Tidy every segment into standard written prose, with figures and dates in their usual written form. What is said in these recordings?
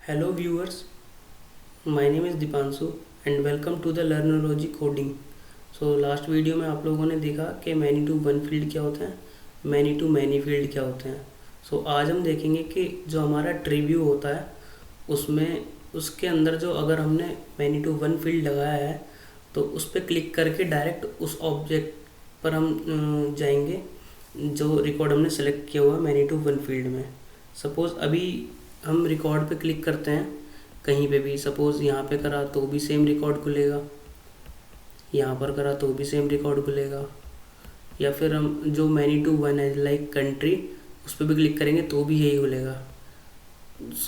Hello viewers, my name is Dipanshu and welcome to the Learnology Coding. So last video में आप लोगों ने देखा कि मैनी टू वन फील्ड क्या होते हैं, मैनी टू मैनी फील्ड क्या होते हैं. सो आज हम देखेंगे कि जो हमारा ट्री व्यू होता है उसमें उसके अंदर जो अगर हमने मैनी टू वन फील्ड लगाया है तो उस पर क्लिक करके डायरेक्ट उस ऑब्जेक्ट पर हम जाएंगे जो रिकॉर्ड हमने सेलेक्ट किया हुआ है मैनी टू वन फील्ड में. सपोज़ अभी हम रिकॉर्ड पे क्लिक करते हैं कहीं पे भी, सपोज़ यहाँ पे करा तो भी सेम रिकॉर्ड खुलेगा, यहाँ पर करा तो भी सेम रिकॉर्ड खुलेगा, या फिर हम जो मैनी टू वन है लाइक कंट्री उस पर भी क्लिक करेंगे तो भी यही खुलेगा.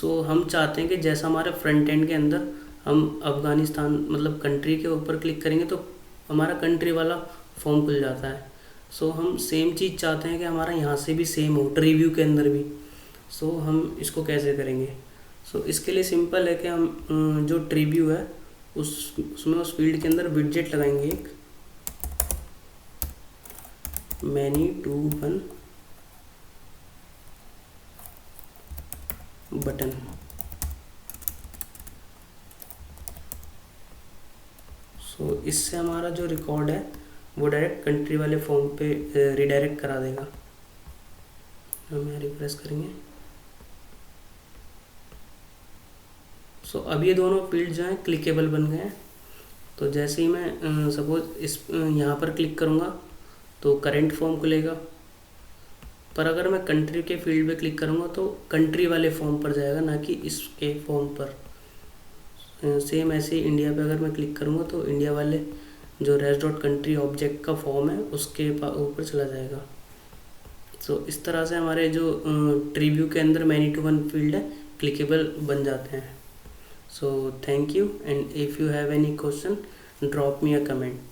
सो हम चाहते हैं कि जैसा हमारे फ्रंट एंड के अंदर हम अफ़गानिस्तान मतलब कंट्री के ऊपर क्लिक करेंगे तो हमारा कंट्री वाला फॉर्म खुल जाता है. सो हम सेम चीज़ चाहते हैं कि हमारा यहाँ से भी सेम हो ट्री व्यू के अंदर भी. सो हम इसको कैसे करेंगे? सो इसके लिए सिंपल है कि हम जो ट्री व्यू है उसमें उस फील्ड के अंदर विडजेट लगाएंगे एक मैनी टू वन बटन. सो इससे हमारा जो रिकॉर्ड है वो डायरेक्ट कंट्री वाले फॉर्म पे रिडायरेक्ट करा देगा. हम यहाँ रिफ्रेश करेंगे. सो अब ये दोनों फील्ड जो हैं क्लिकेबल बन गए हैं. तो जैसे ही मैं सपोज इस यहाँ पर क्लिक करूँगा तो करेंट फॉर्म खुलेगा, पर अगर मैं कंट्री के फील्ड पे क्लिक करूँगा तो कंट्री वाले फॉर्म पर जाएगा, ना कि इसके फॉर्म पर. सेम ऐसे ही इंडिया पे अगर मैं क्लिक करूँगा तो इंडिया वाले जो रेस्ट डॉट कंट्री ऑब्जेक्ट का फॉर्म है उसके ऊपर चला जाएगा. सो इस तरह से हमारे जो ट्री व्यू के अंदर मैनी टू वन फील्ड है क्लिकेबल बन जाते हैं. So thank you, and if you have any question drop me a comment.